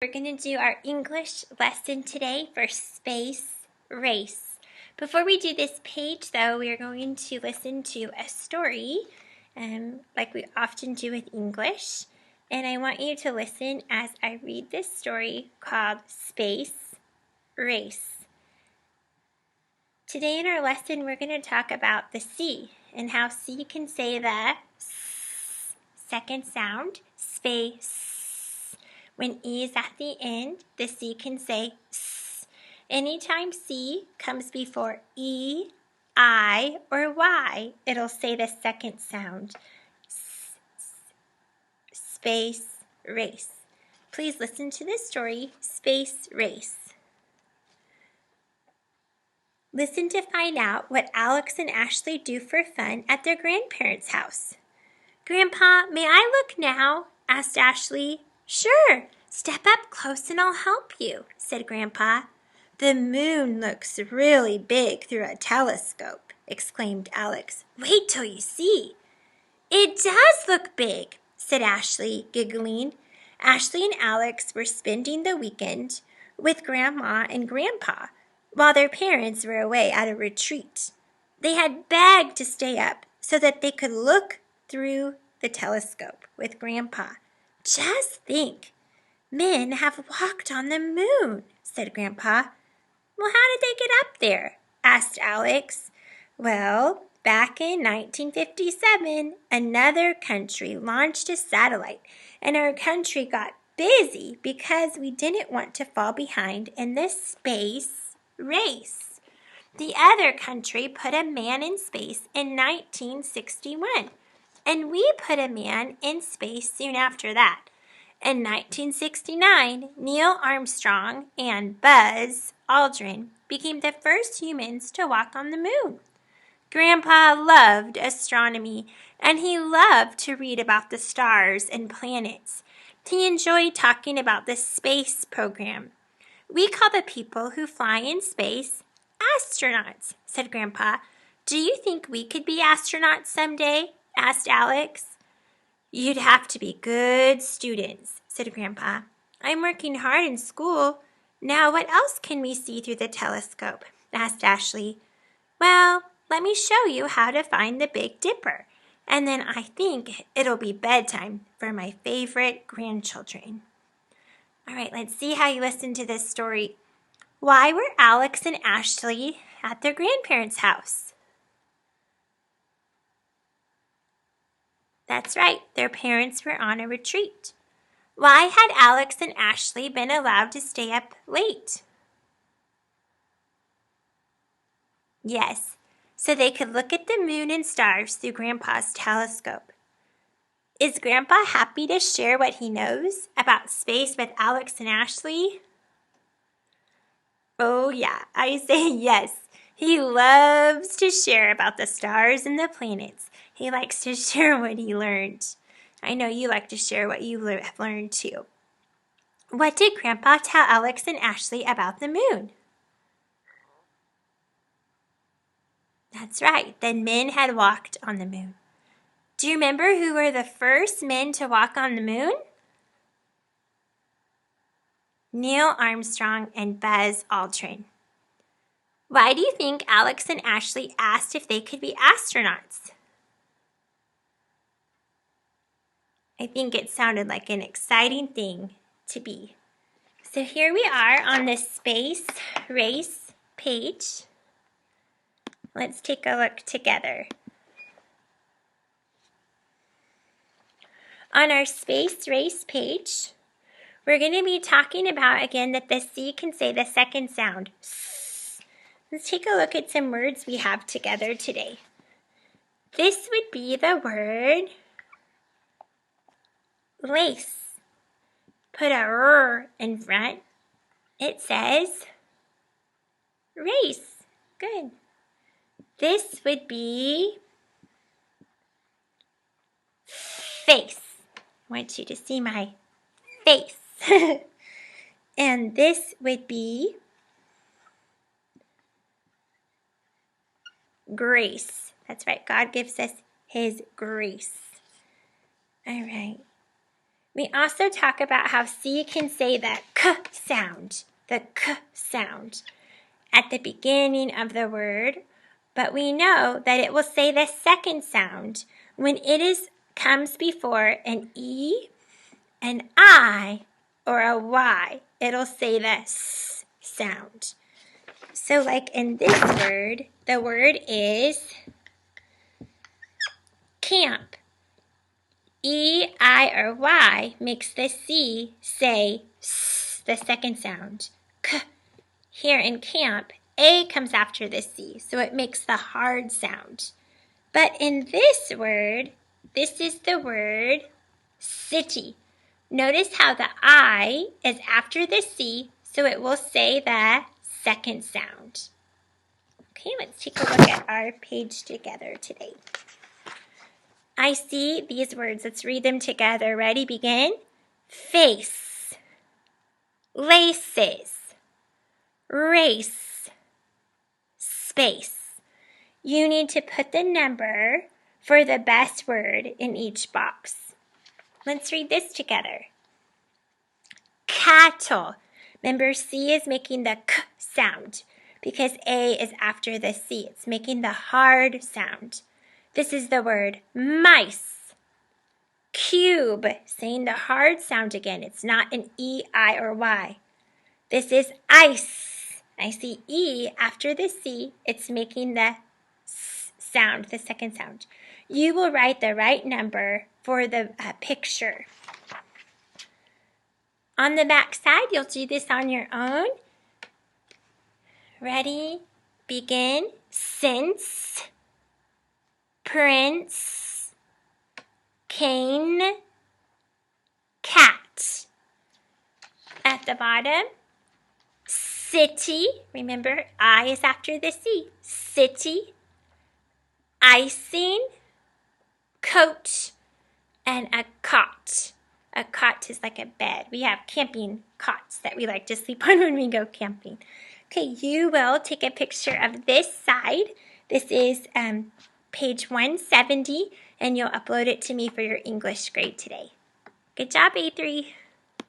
We're going to do our English lesson today for space race. Before we do this page, though, we are going to listen to a story like we often do with English. And I want you to listen as I read this story called Space Race. Today in our lesson, we're going to talk about the C and how C can say the second sound, space. When E is at the end, the C can say S. Anytime C comes before E, I, or Y, it'll say the second sound. Space race. Please listen to this story, Space Race. Listen to find out what Alex and Ashley do for fun at their grandparents' house. Grandpa, may I look now? Asked Ashley. Sure, step up close and I'll help you, said Grandpa. The moon looks really big through a telescope, exclaimed Alex. Wait till you see. It does look big, said Ashley, giggling. Ashley and Alex were spending the weekend with Grandma and Grandpa while their parents were away at a retreat. They had begged to stay up so that they could look through the telescope with Grandpa. Just think, men have walked on the moon, said Grandpa. Well, how did they get up there? Asked Alex. Well, back in 1957, another country launched a satellite, and our country got busy because we didn't want to fall behind in the space race. The other country put a man in space in 1961. And we put a man in space soon after that. In 1969, Neil Armstrong and Buzz Aldrin became the first humans to walk on the moon. Grandpa loved astronomy, and he loved to read about the stars and planets. He enjoyed talking about the space program. We call the people who fly in space astronauts, said Grandpa. Do you think we could be astronauts someday? Asked Alex. You'd have to be good students, said Grandpa. I'm working hard in school. Now what else can we see through the telescope? Asked Ashley. Well, let me show you how to find the Big Dipper, and then I think it'll be bedtime for my favorite grandchildren. All right, let's see how you listen to this story. Why were Alex and Ashley at their grandparents' house? That's right, their parents were on a retreat. Why had Alex and Ashley been allowed to stay up late? Yes, so they could look at the moon and stars through Grandpa's telescope. Is Grandpa happy to share what he knows about space with Alex and Ashley? Oh yeah, I say yes. He loves to share about the stars and the planets. He likes to share what he learned. I know you like to share what you have learned too. What did Grandpa tell Alex and Ashley about the moon? That's right, the men had walked on the moon. Do you remember who were the first men to walk on the moon? Neil Armstrong and Buzz Aldrin. Why do you think Alex and Ashley asked if they could be astronauts? I think it sounded like an exciting thing to be. So here we are on the space race page. Let's take a look together. On our space race page, we're going to be talking about again that the C can say the second sound. Let's take a look at some words we have together today. This would be the word lace. Put a R in front. It says race. Good. This would be face. I want you to see my face. And this would be grace. That's right. God gives us His grace. All right. We also talk about how C can say the K sound, at the beginning of the word, but we know that it will say the second sound when it comes before an E, an I, or a Y. It'll say the S sound. So like in this word, the word is camp. E, I, or Y makes the C say S, the second sound. K. Here in camp, A comes after the C, so it makes the hard sound. But in this word, this is the word city. Notice how the I is after the C, so it will say the second sound. Okay, let's take a look at our page together today. I see these words. Let's read them together. Ready? Begin. Face, laces, race, space. You need to put the number for the best word in each box. Let's read this together. Cattle. Remember, C is making the K sound because A is after the C. It's making the hard sound. This is the word mice. Cube, saying the hard sound again. It's not an E, I, or Y. This is ice. I see E after the C. It's making the S sound, the second sound. You will write the right number for the picture. On the back side, you'll do this on your own. Ready? Begin. Since, prince, cane, cat. At the bottom, city. Remember, I is after the C. City, icing, coat, and a cot. A cot is like a bed. We have camping cots that we like to sleep on when we go camping. Okay, you will take a picture of this side. This is page 170, and you'll upload it to me for your English grade today. Good job, A3.